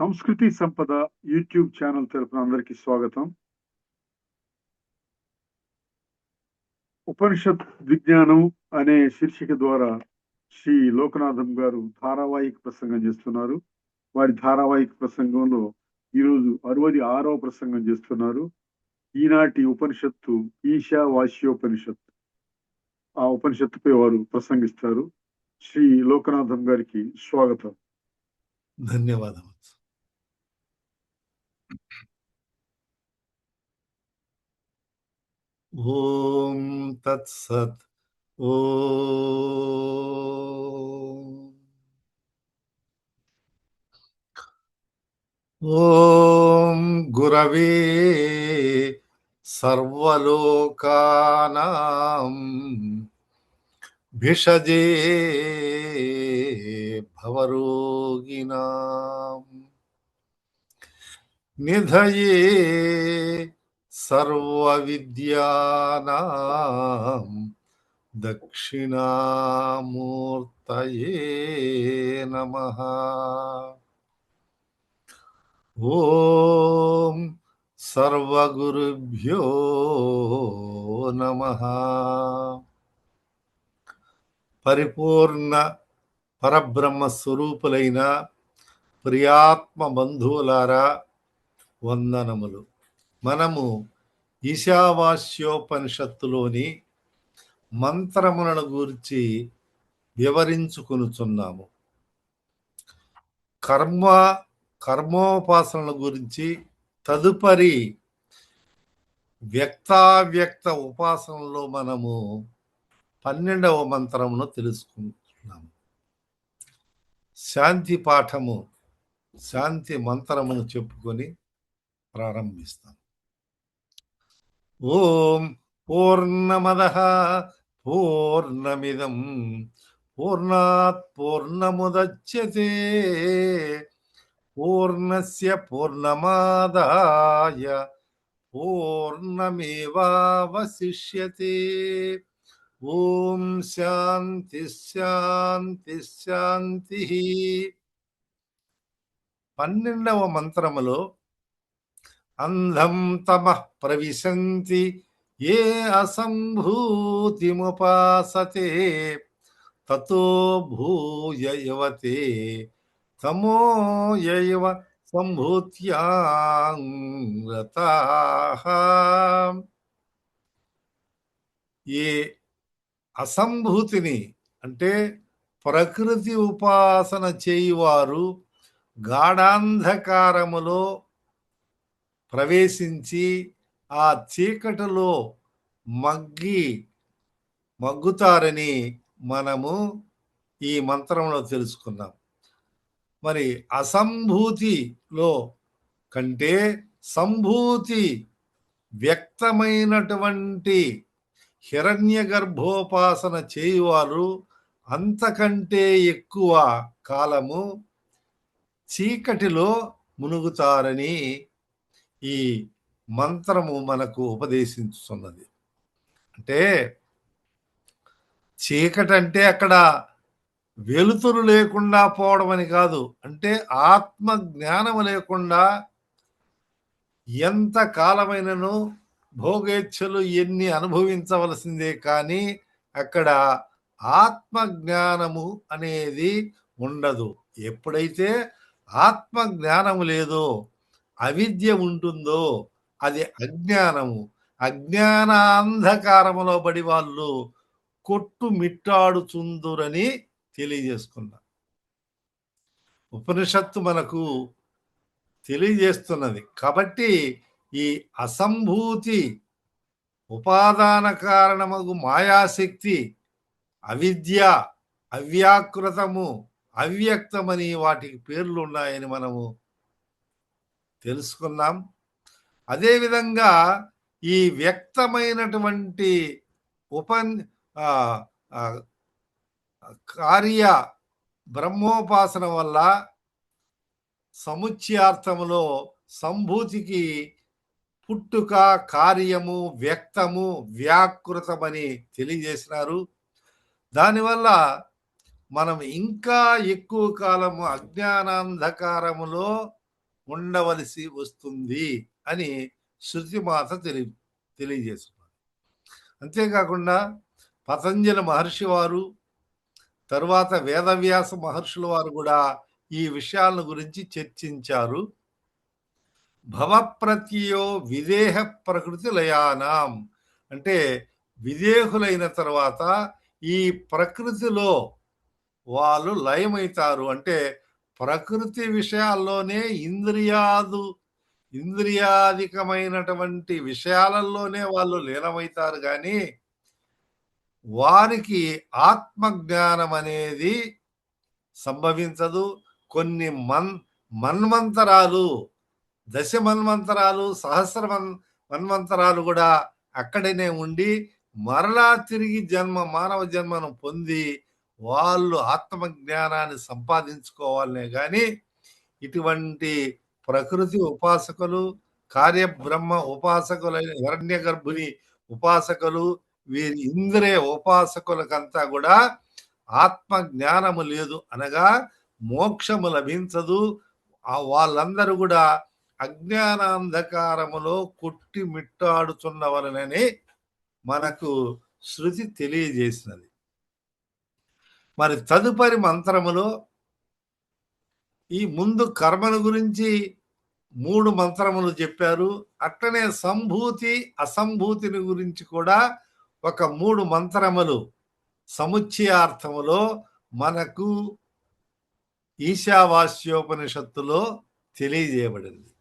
సంస్కృతి సంపద YouTube channel తరపున అందరికీ స్వాగతం. ఉపనిషత్ విజ్ఞానం అనే శీర్షిక ద్వారా శ్రీ లోకనాథం గారు ధారావాహిక ప్రసంగం చేస్తున్నారు. వారి ధారావాహిక ప్రసంగంలో ఈరోజు 66వ ప్రసంగం చేస్తున్నారు. ఈనాటి ఉపనిషత్తు ఈశావాస్యోపనిషత్. ఆ ఉపనిషత్తుపై వారు ప్రసంగిస్తారు. శ్రీ లోకనాథం గారికి స్వాగతం. ధన్యవాదాలు. ఓం తత్సత్. ఓం గురవే సర్వలోకానాం భిషజే భవరోగిణాం నిధయే సర్వవిద్యానాం దక్షిణామూర్తయే నమః. ఓం సర్వగురుభ్యో నమః. పరిపూర్ణ పరబ్రహ్మ స్వరూపులైన ప్రియాత్మ బంధువులారా, వందనములు. మనము ఈశావాస్యోపనిషత్తులోని మంత్రములను గురించి వివరించుకొనుచున్నాము. కర్మోపాసనల గురించి తదుపరి వ్యక్తావ్యక్త ఉపాసనలో మనము 12వ మంత్రమును తెలుసుకుంటున్నాము. శాంతి పాఠము, శాంతి మంత్రమును చెప్పుకొని ప్రారంభిస్తాం. ఓం పూర్ణమదః పూర్ణమిదం పూర్ణాత్ పూర్ణముదచ్యతే పూర్ణస్య పూర్ణమాదాయ పూర్ణమేవావశిష్యతే. ఓం శాంతి శాంతి శాంతి. 12వ మంత్రములో అంధం తమః ప్రవిశంతి ఏ అసంభూతిముపాసతే తతో భూయ యవతే తమో యైవ సంభూత్యాం రతాః. ఏ అసంభూతిని అంటే ప్రకృతి ఉపాసన చేయువారు గాఢాంధకారములో ప్రవేశించి ఆ చీకటిలో మగ్గుతారని మనము ఈ మంత్రంలో తెలుసుకున్నాం. మరి అసంభూతిలో కంటే సంభూతి వ్యక్తమైనటువంటి హిరణ్య గర్భోపాసన చేయువారు అంతకంటే ఎక్కువ కాలము చీకటిలో మునుగుతారని ఈ మంత్రము మనకు ఉపదేశించుతున్నది. అంటే చీకటి అంటే అక్కడ వెలుతురు లేకుండా పోవడం అని కాదు. అంటే ఆత్మ జ్ఞానము లేకుండా ఎంత కాలమైనను భోగేచ్ఛలు ఎన్ని అనుభవించవలసిందే, కానీ అక్కడ ఆత్మ జ్ఞానము అనేది ఉండదు. ఎప్పుడైతే ఆత్మ జ్ఞానము లేదో, అవిద్య ఉంటుందో అది అజ్ఞానము. అజ్ఞానాంధకారములో పడి వాళ్ళు కొట్టుమిట్టాడుచుందురని తెలియజేసుకున్నా. ఉపనిషత్తు మనకు తెలియజేస్తున్నది. కాబట్టి ఈ అసంభూతి, ఉపాదాన కారణమగు మాయాశక్తి, అవిద్య, అవ్యాకృతము, అవ్యక్తమని వాటికి పేర్లు ఉన్నాయని మనము తెలుసుకున్నాం. అదేవిధంగా ఈ వ్యక్తమైనటువంటి కార్య బ్రహ్మోపాసన వల్ల సముచ్యార్థములో సంభూతికి పుట్టుక, కార్యము, వ్యక్తము, వ్యాకృతమని తెలియజేసినారు. దానివల్ల మనం ఇంకా ఎక్కువ కాలము అజ్ఞానాంధకారములో ఉండవలసి వస్తుంది అని శృతిమాత తెలియజేస్తున్నారు. అంతేకాకుండా పతంజలి మహర్షి వారు, తరువాత వేదవ్యాస మహర్షుల వారు కూడా ఈ విషయాలను గురించి చర్చించారు. భవప్రత్యయో విదేహ ప్రకృతి లయానాం అంటే విదేహులైన తర్వాత ఈ ప్రకృతిలో వాళ్ళు లయమవుతారు. అంటే ప్రకృతి విషయాల్లోనే ఇంద్రియాధికమైనటువంటి విషయాలలోనే వాళ్ళు లీనమవుతారు కానీ వారికి ఆత్మజ్ఞానం అనేది సంభవించదు. కొన్ని మన్వంతరాలు, దశ మన్వంతరాలు, సహస్ర మన్వంతరాలు కూడా అక్కడనే ఉండి మరలా తిరిగి మానవ జన్మను పొంది వాళ్ళు ఆత్మజ్ఞానాన్ని సంపాదించుకోవాలనే కానీ ఇటువంటి ప్రకృతి ఉపాసకులు, కార్యబ్రహ్మ ఉపాసకులైన హిరణ్య గర్భుని ఉపాసకులు, వీరి ఇంద్రియ ఉపాసకులకంతా కూడా ఆత్మ జ్ఞానము లేదు అనగా మోక్షము లభించదు. వాళ్ళందరూ కూడా అజ్ఞానాంధకారములో కొట్టిమిట్టాడుతున్నవలనని మనకు శృతి తెలియజేసినది. మరి తదుపరి మంత్రములో ఈ ముందు కర్మను గురించి 3 మంత్రములు చెప్పారు. అట్లనే సంభూతి అసంభూతిని గురించి కూడా ఒక 3 మంత్రములు సముచ్చయార్థములో మనకు ఈశావాస్యోపనిషత్తులో తెలియజేయబడింది.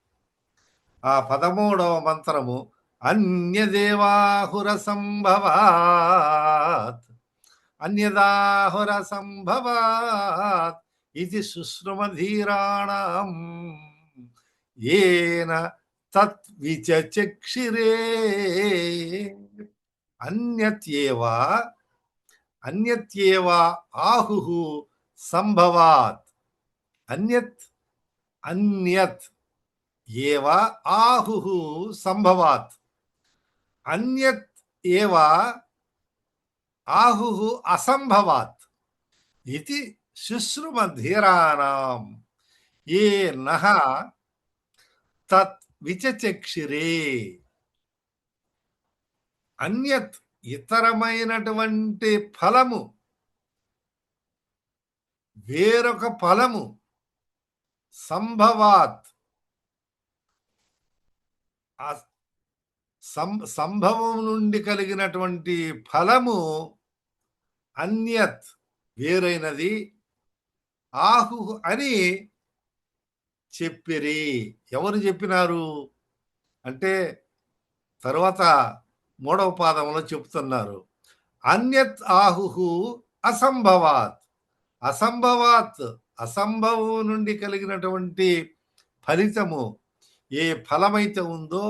ఆ 13వ మంత్రము అన్యదేవాహుర సంభవాత్ అన్యదాహుర సంభవాత్ ఇది శుశ్రుమధీరాణం ఏన తత్విచక్షిరే అన్యత్యేవ ఆహుః సంభవాత్ అన్యత్ ఏవ ఆహుః సంభవాత్ అన్యత్ ఏవ ఆహుః అసంభవాత్ ఇది శుశ్రుమధీరాణం ఏ నః తత్ విచక్షిరే. అన్యత్ ఇతరమైనటువంటి ఫలము, వేరొక ఫలము, సంభవాత్ సంభవం నుండి కలిగినటువంటి ఫలము అన్యత్ వేరైనది, ఆహు అని చెప్పిరి. ఎవరు చెప్పినారు అంటే తర్వాత 3వ పాదంలో చెప్తున్నారు. అన్యత్ ఆహుః అసంభవాత్ అసంభవం నుండి కలిగినటువంటి ఫలితము ఏ ఫలమైతే ఉందో,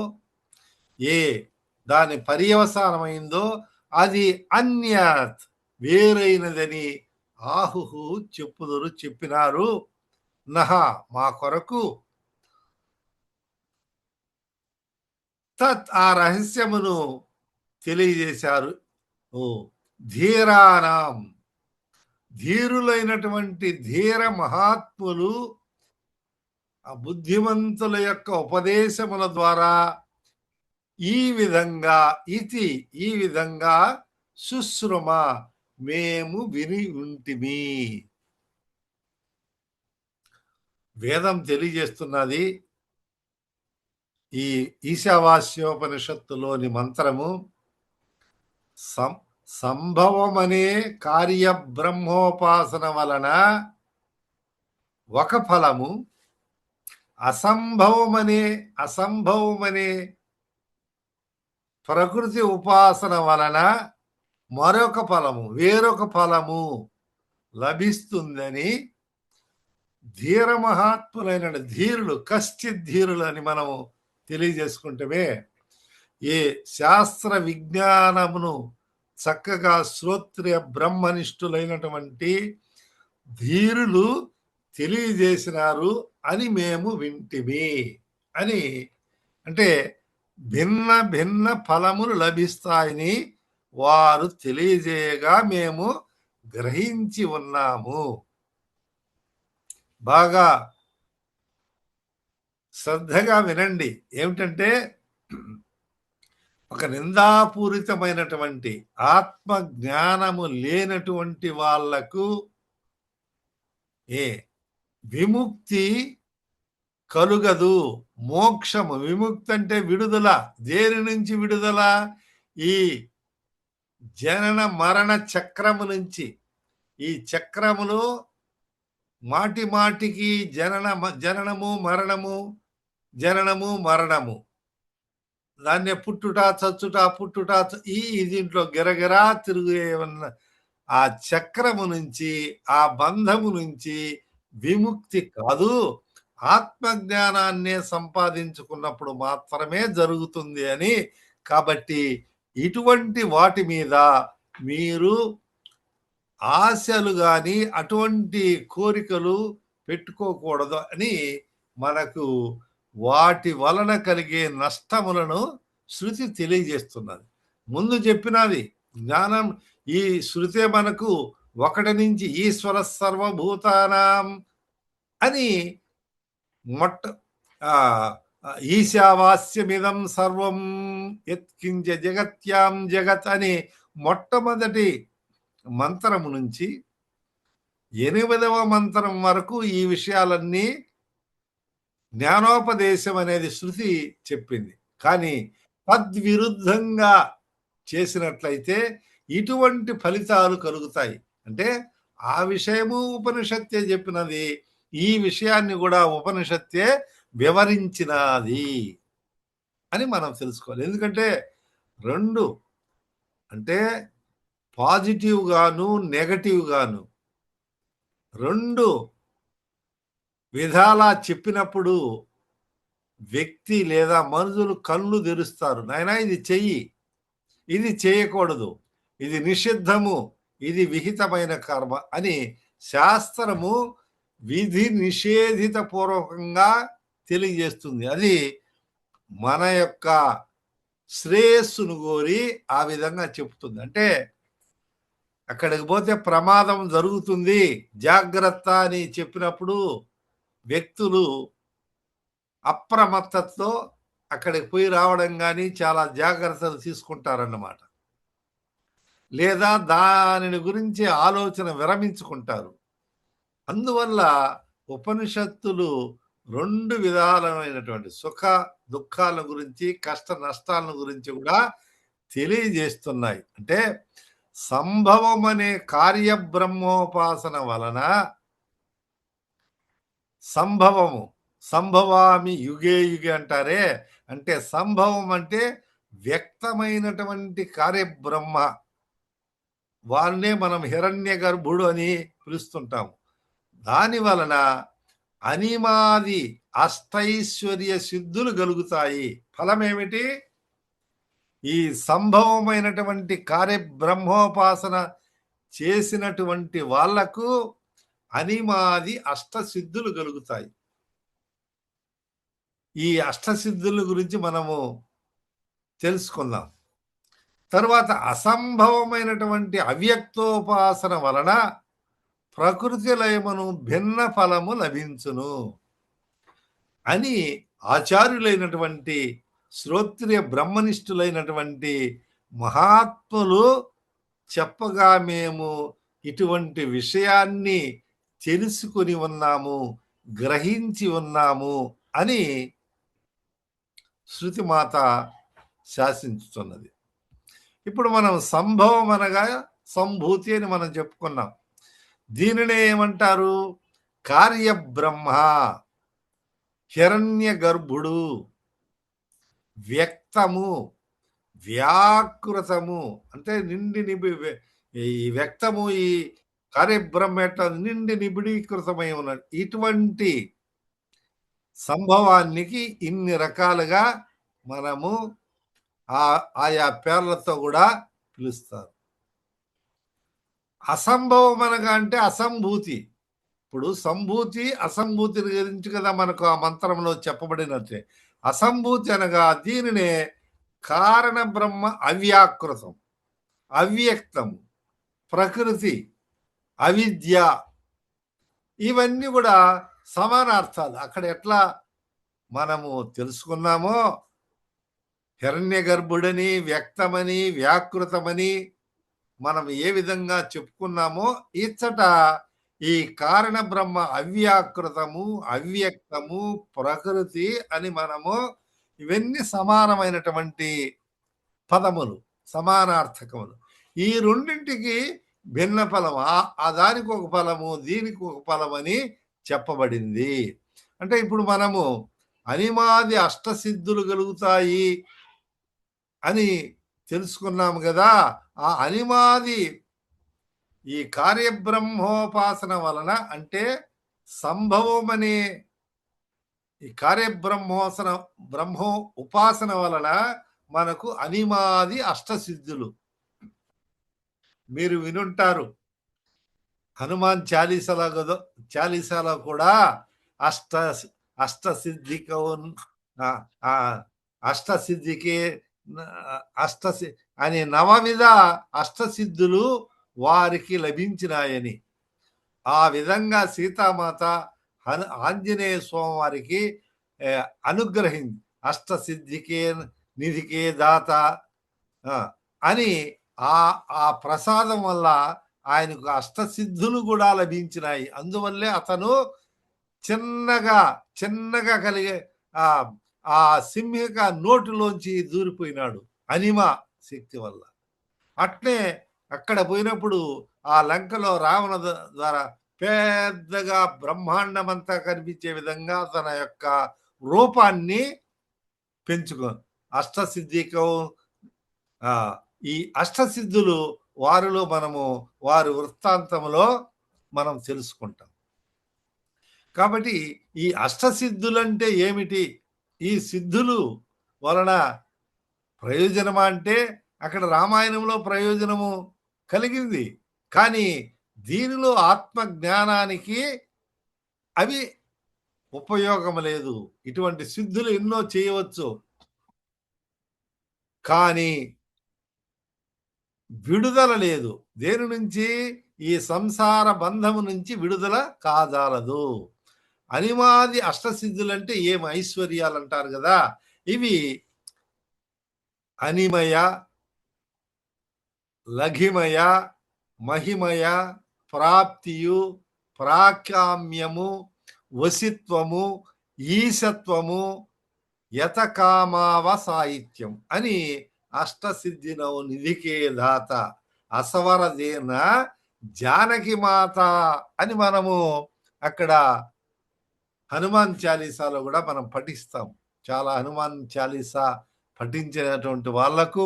ఏ దాని పర్యవసానమైందో అది అన్యత్ వేరైనదని ఆహుః చెప్పినారు. నహ మా కొరకు తత్ ఆ రహస్యమును తెలియజేశారు. ధీరానాం ధీరులైనటువంటి ధీర మహాత్ములు ఆ బుద్ధిమంతుల యొక్క ఉపదేశముల ద్వారా ఈ విధంగా శుశ్రుమ మేము విని ఉంటిమి. వేదం తెలియజేస్తున్నది. ఈ ఈశావాస్యోపనిషత్తులోని మంత్రము సంభవమనే కార్యబ్రహ్మోపాసన వలన ఒక ఫలము, అసంభవమనే ప్రకృతి ఉపాసన వలన మరొక ఫలము, వేరొక ఫలము లభిస్తుందని ధీర మహాత్ములైన ధీరులు, కశ్చిత్ ధీరులు అని మనము తెలియజేసుకుంటే ఏ శాస్త్ర విజ్ఞానమును చక్కగా శ్రోత్రియ బ్రహ్మనిష్ఠులైనటువంటి ధీరులు తెలియజేసినారు అని మేము వింటిమి అని. అంటే భిన్న భిన్న ఫలములు లభిస్తాయని వారు తెలియజేయగా మేము గ్రహించి ఉన్నాము. బాగా శ్రద్ధగా వినండి. ఏమిటంటే ఒక నిందాపూరితమైనటువంటి ఆత్మ జ్ఞానము లేనటువంటి వాళ్లకు ఏ విముక్తి కలుగదు. మోక్షము, విముక్తి అంటే విడుదల. దేని నుంచి విడుదల? ఈ జనన మరణ చక్రము నుంచి. ఈ చక్రములో మాటి మాటికి జననము మరణము, జననము మరణము, దాన్నే పుట్టుట చచ్చుట పుట్టుట ఈ దీంట్లో గిరగిరా తిరిగే ఉన్న ఆ చక్రము నుంచి, ఆ బంధము నుంచి విముక్తి కాదు, ఆత్మజ్ఞానాన్నే సంపాదించుకున్నప్పుడు మాత్రమే జరుగుతుంది అని. కాబట్టి ఇటువంటి వాటి మీద మీరు ఆశలు గాని అటువంటి కోరికలు పెట్టుకోకూడదు అని మనకు వాటి వలన కలిగే నష్టములను శృతి తెలియజేస్తున్నది. ముందు చెప్పినది జ్ఞానం. ఈ శృతే మనకు 1 నుంచి ఈశ్వర సర్వభూతానాం అని మొట్ట ఈశావాస్యమిదం సర్వం యత్కించ జగత్యాం జగత్ అని మొట్టమొదటి మంత్రము నుంచి 8వ మంత్రం వరకు ఈ విషయాలన్నీ జ్ఞానోపదేశం అనేది శృతి చెప్పింది. కానీ తద్విరుద్ధంగా చేసినట్లయితే ఇటువంటి ఫలితాలు కలుగుతాయి. అంటే ఆ విషయము ఉపనిషత్తే చెప్పినది, ఈ విషయాన్ని కూడా ఉపనిషత్తే వివరించినది అని మనం తెలుసుకోవాలి. ఎందుకంటే 2 అంటే పాజిటివ్ గాను నెగటివ్ గాను 2 విధాలా చెప్పినప్పుడు వ్యక్తి లేదా మనుషులు కళ్ళు తెరుస్తారు. నాయనా ఇది చెయ్యి, ఇది చేయకూడదు, ఇది నిషిద్ధము, ఇది విహితమైన కర్మ అని శాస్త్రము విధి నిషేధిత పూర్వకంగా తెలియజేస్తుంది. అది మన యొక్క శ్రేయస్సును కోరి ఆ విధంగా చెప్తుంది. అంటే అక్కడికి పోతే ప్రమాదం జరుగుతుంది, జాగ్రత్త అని చెప్పినప్పుడు వ్యక్తులు అప్రమత్తతో అక్కడికి పోయి రావడం కానీ చాలా జాగ్రత్తలు తీసుకుంటారన్నమాట. లేదా దానిని గురించి ఆలోచన విరమించుకుంటారు. అందువల్ల ఉపనిషత్తులు 2 విధాలమైనటువంటి సుఖ దుఃఖాల గురించి, కష్ట నష్టాల గురించి కూడా తెలియజేస్తున్నాయి. అంటే సంభవం అనే కార్యబ్రహ్మోపాసన వలన సంభవామి యుగే యుగే అంటారే, అంటే సంభవం అంటే వ్యక్తమైనటువంటి కార్యబ్రహ్మ, వారినే మనం హిరణ్య గర్భుడు అని పిలుస్తుంటాము. దాని వలన అనిమాది అష్టైశ్వర్య సిద్ధులు కలుగుతాయి. ఫలమేమిటి? ఈ సంభవమైనటువంటి కార్యబ్రహ్మోపాసన చేసినటువంటి వాళ్లకు అనిమాది అష్టసిద్ధులు కలుగుతాయి. ఈ అష్టసిద్ధుల గురించి మనము తెలుసుకుందాం. తర్వాత అసంభవమైనటువంటి అవ్యక్తోపాసన వలన ప్రకృతి లయమును భిన్న ఫలము లభించును అని ఆచార్యులైనటువంటి శ్రోత్రియ బ్రహ్మనిష్ఠులైనటువంటి మహాత్ములు చెప్పగా మేము ఇటువంటి విషయాన్ని తెలుసుకొని ఉన్నాము, గ్రహించి ఉన్నాము అని శృతిమాత శాసించుతున్నది. ఇప్పుడు మనం సంభవం అనగా సంభూతి అని మనం చెప్పుకున్నాం. దీనినే ఏమంటారు? కార్యబ్రహ్మ, హిరణ్య గర్భుడు, వ్యక్తము, వ్యాకృతము అంటే ఈ వ్యక్తము, ఈ కార్యబ్రహ్మ ఎట్లా నిండి నిబిడీకృతమై ఉన్నాడు. ఇటువంటి సంభవానికి ఇన్ని రకాలుగా మనము ఆయా పేర్లతో కూడా పిలుస్తారు. అసంభవం అనగా అంటే అసంభూతి. ఇప్పుడు సంభూతి అసంభూతి గురించి కదా మనకు ఆ మంత్రంలో చెప్పబడినట్లే. అసంభూతి అనగా దీనినే కారణ బ్రహ్మ అవ్యాకృతం, అవ్యక్తము, ప్రకృతి, అవిద్య, ఇవన్నీ కూడా సమానార్థాలు. అక్కడ ఎట్లా మనము తెలుసుకున్నామో, హిరణ్య గర్భుడని, వ్యక్తమని, వ్యాకృతమని మనం ఏ విధంగా చెప్పుకున్నామో, ఇచ్చట ఈ కారణ బ్రహ్మ అవ్యాకృతము, అవ్యక్తము, ప్రకృతి అని మనము ఇవన్నీ సమానమైనటువంటి పదములు, సమానార్థకములు. ఈ రెండింటికి భిన్న ఫలం, ఆ దానికి ఒక ఫలము, దీనికి ఒక ఫలమని చెప్పబడింది. అంటే ఇప్పుడు మనము అనిమాది అష్టసిద్ధులు కలుగుతాయి అని తెలుసుకున్నాము కదా. ఆ అనిమాది ఈ కార్యబ్రహ్మోపాసన వలన, అంటే సంభవం అనే ఈ బ్రహ్మో ఉపాసన వలన మనకు అనిమాది అష్టసిద్ధులు. మీరు వినుంటారు, హనుమాన్ చాలీసాలో కూడా అష్ట అష్టసిద్ధికో అష్టసిద్ధికి అష్టసి అని నవవిధ అష్టసిద్ధులు వారికి లభించినాయని, ఆ విధంగా సీతామాత ఆంజనేయ స్వామి వారికి అనుగ్రహించి అష్టసిద్ధికే నిధికే దాత అని ఆ ప్రసాదం వల్ల ఆయనకు అష్టసిద్ధులు కూడా లభించినాయి. అందువల్లే అతను చిన్నగా కలిగే ఆ సింహిక నోటిలోంచి దూరిపోయినాడు అనిమ శక్తి వల్ల. అట్లే అక్కడ పోయినప్పుడు ఆ లంకలో రావణ ద్వారా పెద్దగా బ్రహ్మాండమంతా కనిపించే విధంగా తన యొక్క రూపాన్ని పెంచుకో అష్టసిద్ధికం ఈ అష్టసిద్ధులు వారిలో మనము వారి వృత్తాంతంలో మనం తెలుసుకుంటాం. కాబట్టి ఈ అష్టసిద్ధులంటే ఏమిటి, ఈ సిద్ధులు వలన ప్రయోజనమా అంటే అక్కడ రామాయణంలో ప్రయోజనము కలిగింది, కానీ దీనిలో ఆత్మ జ్ఞానానికి అవి ఉపయోగం లేదు. ఇటువంటి సిద్ధులు ఎన్నో చేయవచ్చు, కానీ విడుదల లేదు. దేని నుంచి? ఈ సంసార బంధము నుంచి విడుదల కాదాలదు. అనిమాది అష్టసిద్ధులంటే ఏం ఐశ్వర్యాలు అంటారు కదా, ఇవి అనిమయ, లఘిమయ, మహిమయ, ప్రాప్తియు, ప్రాకామ్యము, వసిత్వము, ఈశత్వము, యతకామావ సాహిత్యం అని అష్టసిద్ధినవు నిధికే దాత అసవరదేన జానకి మాత అని మనము అక్కడ హనుమాన్ చాలీసాలో కూడా మనం పఠిస్తాం. చాలా హనుమాన్ చాలీసా పఠించినటువంటి వాళ్లకు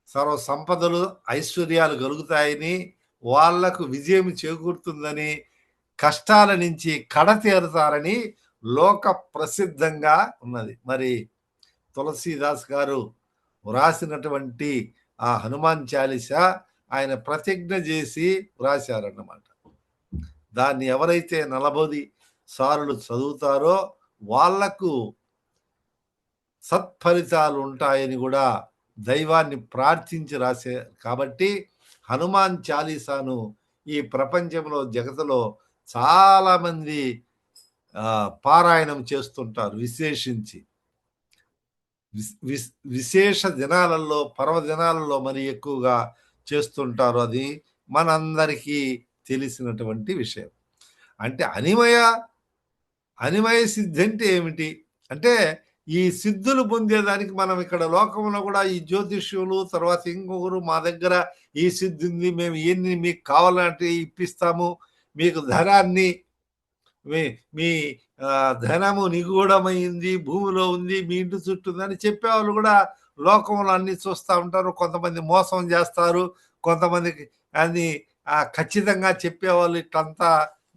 సర్వ సంపదలు ఐశ్వర్యాలు కలుగుతాయని, వాళ్లకు విజయం చేకూరుతుందని, కష్టాల నుంచి కడతేరుతారని లోక ప్రసిద్ధంగా ఉన్నది. మరి తులసీదాస్ గారు వ్రాసినటువంటి ఆ హనుమాన్ చాలీసా ఆయన ప్రతిజ్ఞ చేసి వ్రాశారన్నమాట. దాన్ని ఎవరైతే 40 సార్లు చదువుతారో వాళ్లకు సత్ఫలితాలు ఉంటాయని కూడా దైవాన్ని ప్రార్థించి రాసే. కాబట్టి హనుమాన్ చాలీసాను ఈ ప్రపంచంలో జగత్తులో చాలా మంది పారాయణం చేస్తుంటారు. విశేషించి విశేష దినాలలో, పర్వదినాలలో మరి ఎక్కువగా చేస్తుంటారు. అది మనందరికీ తెలిసినటువంటి విషయం. అంటే అనిమయ సిద్ధి అంటే ఏమిటి అంటే, ఈ సిద్ధులు పొందేదానికి మనం ఇక్కడ లోకంలో కూడా ఈ జ్యోతిష్యులు, తర్వాత ఇంకొకరు మా దగ్గర ఈ సిద్ధి ఉంది, మేము ఎన్ని మీకు కావాలంటే ఇప్పిస్తాము, మీకు ధనాన్ని మీ ధనము నిగూఢమైంది, భూమిలో ఉంది, మీ ఇంటి చుట్టూ ఉందని చెప్పేవాళ్ళు కూడా లోకంలో అన్ని చూస్తూ ఉంటారు. కొంతమంది మోసం చేస్తారు, కొంతమందికి అది ఖచ్చితంగా చెప్పేవాళ్ళు ఇట్లంతా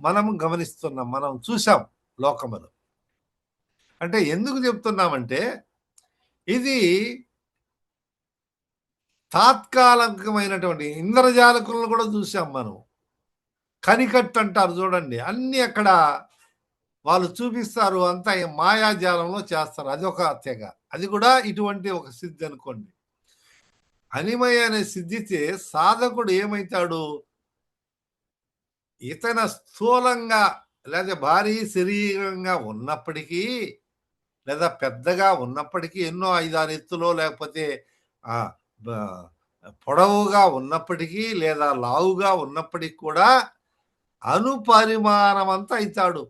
మనం గమనిస్తున్నాం, మనం చూసాం లోకములో. అంటే ఎందుకు చెప్తున్నామంటే, ఇది తాత్కాలికమైనటువంటి ఇంద్రజాలకులను కూడా చూసాం మనం. కనికట్టు అంటారు చూడండి, అన్ని అక్కడ వాళ్ళు చూపిస్తారు, అంతా మాయాజాలంలో చేస్తారు. అది ఒక తెగ, అది కూడా ఇటువంటి ఒక సిద్ధి అనుకోండి. అనిమయ అనే సిద్ధితే సాధకుడు ఏమైతాడు, ఇతన స్థూలంగా లేదా భారీ శరీరంగా ఉన్నప్పటికీ లేదా పెద్దగా ఉన్నప్పటికీ ఎన్నో 5, 6 ఎత్తులో లేకపోతే ఆహ్, బ పొడవుగా ఉన్నప్పటికీ లేదా లావుగా ఉన్నప్పటికి కూడా అనుపరిమాణమంతా అయితాడు.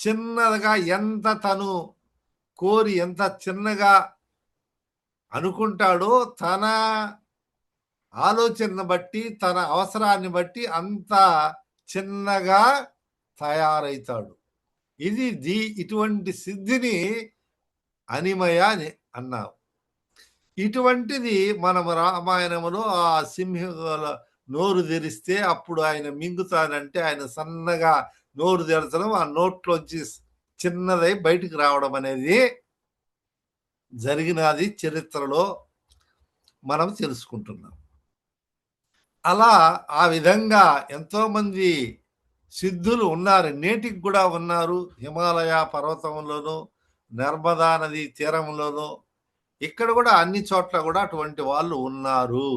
చిన్నదిగా ఎంత తను కోరి ఎంత చిన్నగా అనుకుంటాడో తన ఆలోచనను బట్టి, తన అవసరాన్ని బట్టి అంత చిన్నగా తయారైతాడు. ఇటువంటి సిద్ధిని అనిమయ అని అన్నాం. ఇటువంటిది మనం రామాయణంలో ఆ సింహల నోరు తెరిస్తే అప్పుడు ఆయన మింగుతానంటే ఆయన సన్నగా నోరు తెరచడం, ఆ నోట్లోంచి చిన్నదై బయటికి రావడం అనేది జరిగినది చరిత్రలో మనం తెలుసుకుంటున్నాం. అలా ఆ విధంగా ఎంతోమంది సిద్ధులు ఉన్నారు. నేటికి కూడా ఉన్నారు. హిమాలయ పర్వతంలోను, నర్మదా నది తీరంలోను ఇక్కడ కూడా అన్ని చోట్ల కూడా అటువంటి వాళ్ళు ఉన్నారు.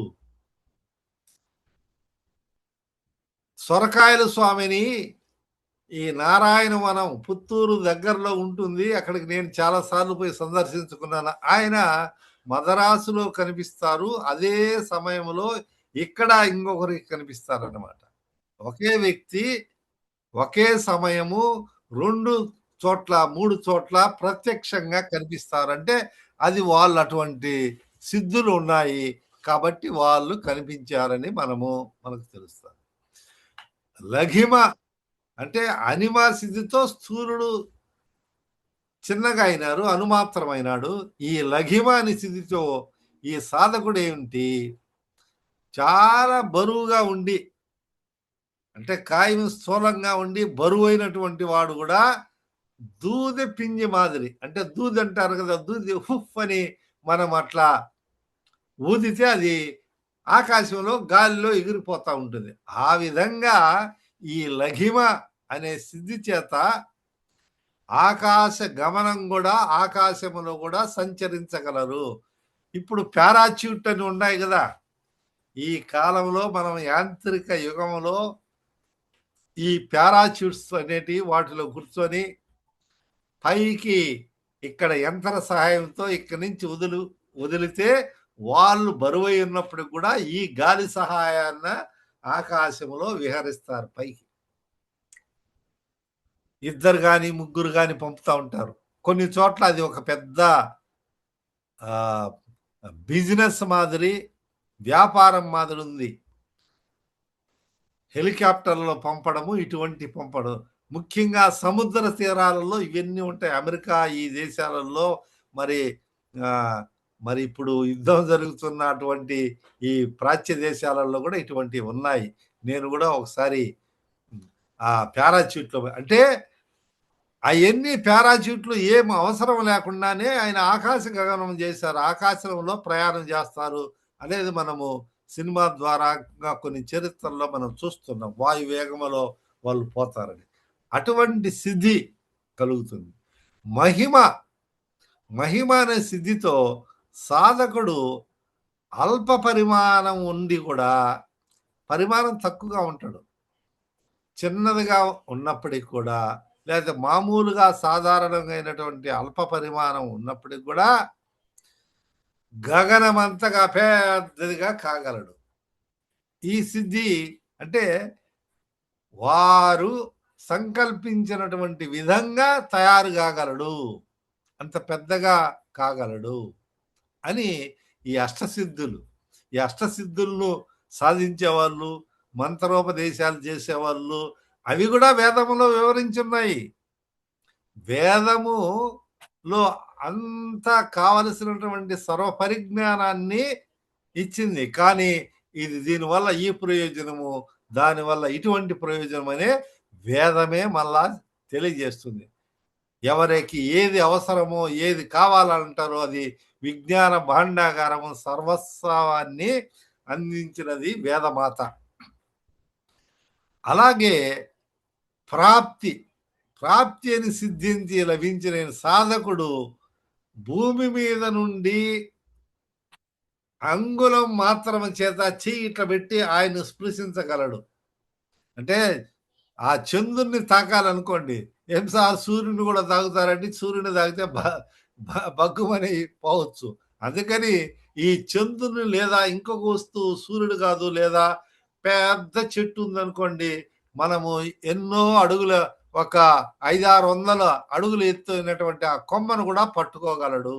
సొరకాయల స్వామిని ఈ నారాయణవనం పుత్తూరు దగ్గరలో ఉంటుంది. అక్కడికి నేను చాలా సార్లు పోయి సందర్శించుకున్నాను. ఆయన మదరాసులో కనిపిస్తారు. అదే సమయంలో ఇక్కడ ఇంకొకరికి కనిపిస్తారన్నమాట. ఒకే వ్యక్తి ఒకే సమయము 2 చోట్ల, 3 చోట్ల ప్రత్యక్షంగా కనిపిస్తారంటే అది వాళ్ళు అటువంటి సిద్ధులు ఉన్నాయి. కాబట్టి వాళ్ళు కనిపించారని మనకు తెలుస్తది. లఘిమ అంటే అనిమ సిద్ధితో స్థూలుడు చిన్నగా అయినారు, అనుమాత్రమైనాడు. ఈ లఘిమ అని సిద్ధితో ఈ సాధకుడేంటి చాలా బరువుగా ఉండి అంటే కాయం స్థూలంగా ఉండి బరువైనటువంటి వాడు కూడా దూది పింజి మాదిరి అంటే దూది అంటారు కదా, దూది హుఫ్ అని మనం అట్లా ఊదితే అది ఆకాశంలో గాలిలో ఎగిరిపోతా ఉంటుంది. ఆ విధంగా ఈ లఘిమ అనే సిద్ధి చేత ఆకాశ గమనం కూడా ఆకాశములో కూడా సంచరించగలరు. ఇప్పుడు పారాచ్యూట్ అని ఉన్నాయి కదా, ఈ కాలంలో మనం యాంత్రిక యుగంలో ఈ పారాచ్యూట్స్ అనేటివి వాటిలో కూర్చొని పైకి ఇక్కడ యంత్ర సహాయంతో ఇక్కడి నుంచి వదిలితే వాళ్ళు బరువై ఉన్నప్పుడు కూడా ఈ గాలి సహాయాన్న ఆకాశంలో విహరిస్తారు పైకి. ఇద్దరు గాని, ముగ్గురు గాని పంపుతా ఉంటారు. కొన్ని చోట్ల అది ఒక పెద్ద బిజినెస్ మాదిరి, వ్యాపారం మాదిరి ఉంది. హెలికాప్టర్‌లో పంపడము, ఇటువంటి పంపడం. ముఖ్యంగా సముద్ర తీరాలలో ఇవన్నీ ఉంటాయి. అమెరికా ఈ దేశాలలో మరి మరి ఇప్పుడు యుద్ధం జరుగుతున్నటువంటి ఈ ప్రాచ్య దేశాలలో కూడా ఇటువంటివి ఉన్నాయి. నేను కూడా ఒకసారి ఆ పారాచ్యూట్‌లో అంటే అయన్నీ పారాచ్యూట్లు ఏం అవసరం లేకుండానే ఆయన ఆకాశ గగనం చేశారు. ఆకాశంలో ప్రయాణం చేస్తారు అనేది మనము సినిమా ద్వారా కొన్ని చరిత్రల్లో మనం చూస్తున్నాం. వాయు వేగములో వాళ్ళు పోతారని. అటువంటి సిద్ధి కలుగుతుంది. మహిమ అనే సిద్ధితో సాధకుడు అల్ప పరిమాణం ఉండి కూడా పరిమాణం తక్కువగా ఉంటాడు. చిన్నదిగా ఉన్నప్పటికి కూడా లేదా మామూలుగా సాధారణమైనటువంటి అల్ప పరిమాణం ఉన్నప్పటికి కూడా గగనమంతగా పెద్దదిగా కాగలడు. ఈ సిద్ధి అంటే వారు సంకల్పించినటువంటి విధంగా తయారు కాగలడు, అంత పెద్దగా కాగలడు అని ఈ అష్టసిద్ధులు. ఈ అష్టసిద్ధులను సాధించేవాళ్ళు, మంత్రోపదేశాలు చేసేవాళ్ళు అవి కూడా వేదములో వివరించున్నాయి. వేదములో అంతా కావలసినటువంటి సర్వ పరిజ్ఞానాన్ని ఇచ్చింది. కానీ ఇది దీనివల్ల ఈ ప్రయోజనము, దానివల్ల ఇటువంటి ప్రయోజనం అనే వేదమే మళ్ళా తెలియజేస్తుంది. ఎవరికి ఏది అవసరమో, ఏది కావాలంటారో అది విజ్ఞాన భాండాగారము సర్వస్వాన్ని అందించినది వేదమాత. అలాగే ప్రాప్తి అని సిద్ధించి లభించిన సాధకుడు భూమి మీద నుండి అంగుళం మాత్రం చేత చెయ్యి ఇట్లా పెట్టి ఆయన స్పృశించగలడు. అంటే ఆ చంద్రుణ్ణి తాకాలనుకోండి, ఏం సార్ సూర్యుడిని కూడా తాగుతారండి. సూర్యుడిని తాగితే బగ్గుమని పోవచ్చు. అందుకని ఈ చంద్రుని లేదా ఇంకొక వస్తువు సూర్యుడు కాదు లేదా పెద్ద చెట్టు ఉందనుకోండి. మనము ఎన్నో అడుగుల ఒక 5, 600 అడుగులు ఎత్తైనటువంటి ఆ కొమ్మను కూడా పట్టుకోగలడు.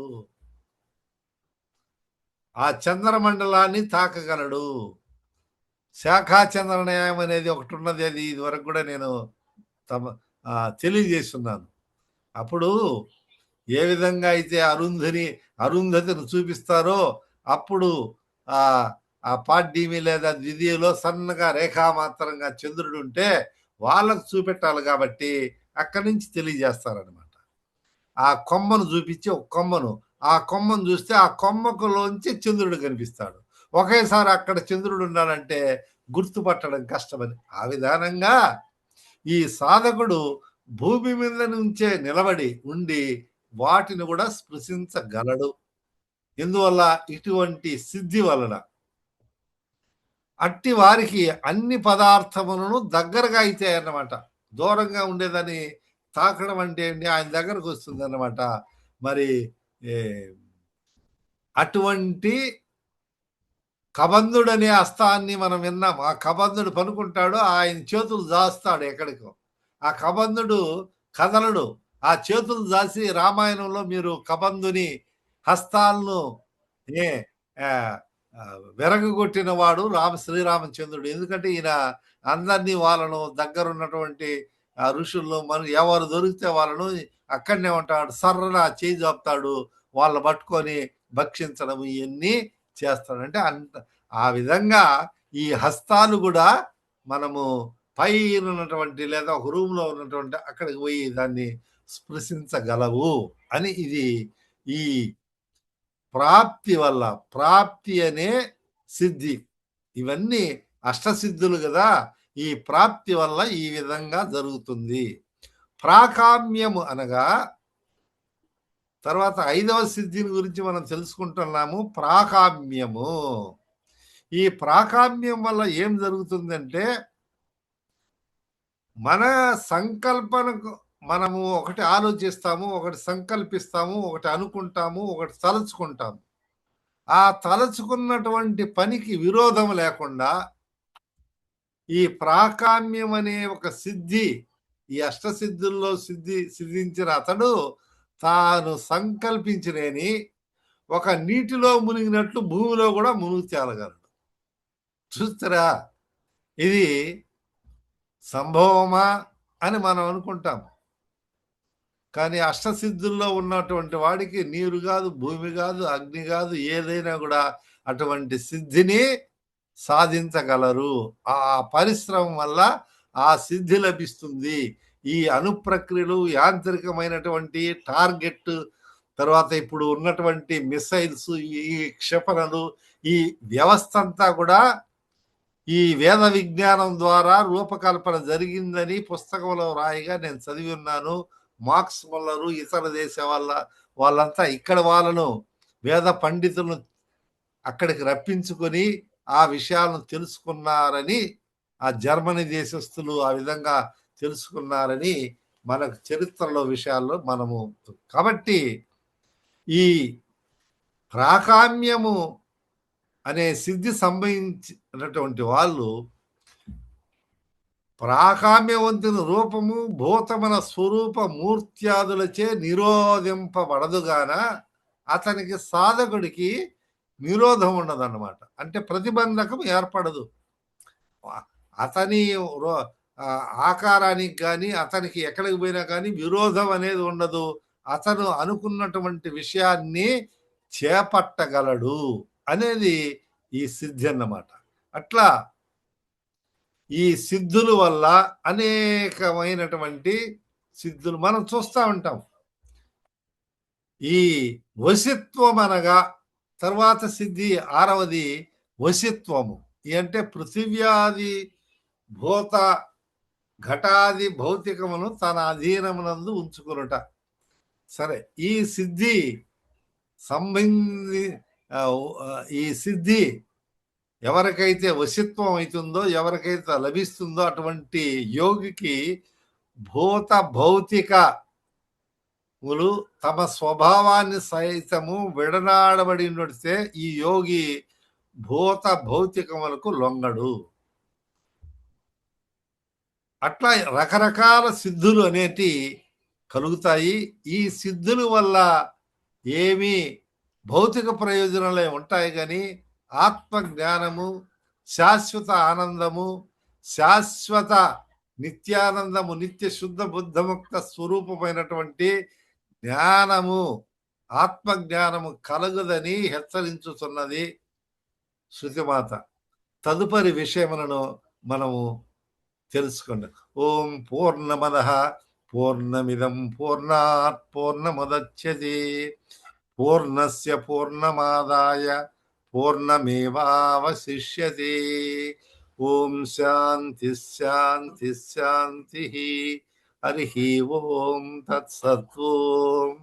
ఆ చంద్రమండలాన్ని తాకగలడు. శాఖా చంద్ర న్యాయం అనేది ఒకటున్నది. అది ఇదివరకు కూడా నేను తమ తెలియజేస్తున్నాను. అప్పుడు ఏ విధంగా అయితే అరుంధతిని చూపిస్తారో అప్పుడు ఆ ఆ పాడ్యమి లేదా ద్వితీయలో సన్నగా రేఖామాత్రంగా చంద్రుడు ఉంటే వాళ్ళకు చూపెట్టాలి కాబట్టి అక్కడి నుంచి తెలియజేస్తారనమాట. ఆ కొమ్మను చూపించి ఒక కొమ్మను ఆ కొమ్మను చూస్తే ఆ కొమ్మకులోంచి చంద్రుడు కనిపిస్తాడు. ఒకేసారి అక్కడ చంద్రుడు ఉన్నాడంటే గుర్తుపట్టడం కష్టమని. ఆ విధానంగా ఈ సాధకుడు భూమి మీద నుంచే నిలబడి ఉండి వాటిని కూడా స్పృశించగలడు. ఎందువల్ల? ఇటువంటి సిద్ధి వలన. అట్టి వారికి అన్ని పదార్థములను దగ్గరగా అయితాయన్నమాట. దూరంగా ఉండేదని తాకడం అంటే ఏంటి? ఆయన దగ్గరకు వస్తుందన్నమాట. మరి ఏ అటువంటి కబంధుడనే అస్తాన్ని మనం విన్నాం. ఆ కబంధుడు పనుకుంటాడు. ఆయన చేతులు జాస్తాడు ఎక్కడికో. ఆ కబంధుడు కదలడు. ఆ చేతులు జాసి రామాయణంలో మీరు కబంధుని హస్తాలను ఏ విరగగొట్టిన వాడు శ్రీరామచంద్రుడు. ఎందుకంటే ఈయన అందరినీ వాళ్ళను దగ్గరున్నటువంటి ఋషుల్లో ఎవరు దొరికితే వాళ్ళను అక్కడనే ఉంటాడు. సర్రన చేయి జాపుతాడు. వాళ్ళని పట్టుకొని భక్షించడం ఇవన్నీ చేస్తాడు. అంటే ఆ విధంగా ఈ హస్తాలు కూడా మనము పైన ఉన్నటువంటి లేదా ఒక రూమ్ లో ఉన్నటువంటి అక్కడికి పోయి దాన్ని స్పృశించగలవు అని ఇది ఈ ప్రాప్తి అనే సిద్ధి. ఇవన్నీ అష్టసిద్ధులు కదా. ఈ ప్రాప్తి వల్ల ఈ విధంగా జరుగుతుంది. ప్రాకామ్యము అనగా తర్వాత 5వ సిద్ధిని గురించి మనం తెలుసుకుంటున్నాము. ప్రాకామ్యము. ఈ ప్రాకామ్యం వల్ల ఏం జరుగుతుందంటే మన సంకల్పనకు మనము ఒకటి ఆలోచిస్తాము, ఒకటి సంకల్పిస్తాము, ఒకటి అనుకుంటాము, ఒకటి తలుచుకుంటాము. ఆ తలుచుకున్నటువంటి పనికి విరోధం లేకుండా ఈ ప్రాకామ్యం అనే ఒక సిద్ధి, ఈ అష్టసిద్ధుల్లో సిద్ధించిన అతడు తాను సంకల్పించినేని ఒక నీటిలో మునిగినట్లు భూమిలో కూడా మునిగి తేలగలడు. చూస్తారా? ఇది సంభవమా అని మనం అనుకుంటాం. కానీ అష్టసిద్ధుల్లో ఉన్నటువంటి వాడికి నీరు కాదు, భూమి కాదు, అగ్ని కాదు, ఏదైనా కూడా అటువంటి సిద్ధిని సాధించగలరు. ఆ పరిశ్రమ వల్ల ఆ సిద్ధి లభిస్తుంది. ఈ అనుప్రక్రియలు యాంత్రికమైనటువంటి టార్గెట్, తర్వాత ఇప్పుడు ఉన్నటువంటి మిసైల్స్, ఈ క్షిపణులు, ఈ వ్యవస్థ అంతా కూడా ఈ వేద విజ్ఞానం ద్వారా రూపకల్పన జరిగిందని పుస్తకంలో రాయిగా నేను చదివి ఉన్నాను. మార్క్స్ ముల్లరు ఇతర దేశ వాళ్ళంతా ఇక్కడ వాళ్ళను వేద పండితులను అక్కడికి రప్పించుకొని ఆ విషయాలను తెలుసుకున్నారని, ఆ జర్మనీ దేశస్థులు ఆ విధంగా తెలుసుకున్నారని మనకు చరిత్రలో విషయాల్లో మనము. కాబట్టి ఈ ప్రాకామ్యము అనే సిద్ధి సంభవించినటువంటి వాళ్ళు ప్రాకామ్యవంతుని రూపము భూతమన స్వరూప మూర్త్యాదులచే నిరోధింపబడదుగాన అతనికి సాధకుడికి నిరోధం ఉండదన్నమాట. అంటే ప్రతిబంధకం ఏర్పడదు. అతని ఆకారానికి కానీ అతనికి ఎక్కడికి పోయినా కానీ విరోధం అనేది ఉండదు. అతను అనుకున్నటువంటి విషయాన్ని చేపట్టగలడు అనేది ఈ సిద్ధి అన్నమాట. అట్లా ఈ సిద్ధుల వల్ల అనేకమైనటువంటి సిద్ధులు మనం చూస్తూ ఉంటాం. ఈ వశిత్వం అనగా తర్వాత సిద్ధి 6వది వశిత్వము. అంటే పృథివ్యాది భూత ఘటాది భౌతికమును తన అధీనమునందు ఉంచుకునుట. సరే, ఈ సిద్ధి ఈ సిద్ధి ఎవరికైతే వశిత్వం అవుతుందో, ఎవరికైతే లభిస్తుందో అటువంటి యోగికి భూత భౌతికములు తమ స్వభావాన్ని సైతము విడనాడబడి నడితే ఈ యోగి భూత భౌతికములకు లొంగడు. అట్లా రకరకాల సిద్ధులు అనేటి కలుగుతాయి. ఈ సిద్ధుల వల్ల ఏమి భౌతిక ప్రయోజనాలే ఉంటాయి కానీ ఆత్మ జ్ఞానము, శాశ్వత ఆనందము, శాశ్వత నిత్యానందము, నిత్య శుద్ధ బుద్ధముక్త స్వరూపమైనటువంటి జ్ఞానము, ఆత్మ జ్ఞానము కలగదని హెచ్చరించుతున్నది శృతిమాత. తదుపరి విషయములను మనము తెలుసుకోండి. ఓం పూర్ణమదః పూర్ణమిదం పూర్ణాత్ పూర్ణముదచ్యతే పూర్ణస్య పూర్ణమాదాయ పూర్ణమేవావశిష్యతే. ఓం శాంతి శాంతి శాంతి. హరి ఓం తత్సత్. ఓం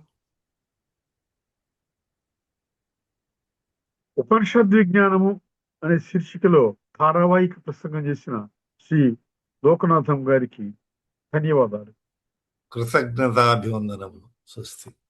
ఉపనిషద్ విజ్ఞానము అనే శీర్షికలో ధారావాహిక ప్రసంగం చేసిన శ్రీ లోకనాథం గారికి ధన్యవాదాలు. కృతజ్ఞతాభివందనములు. స్వస్తి.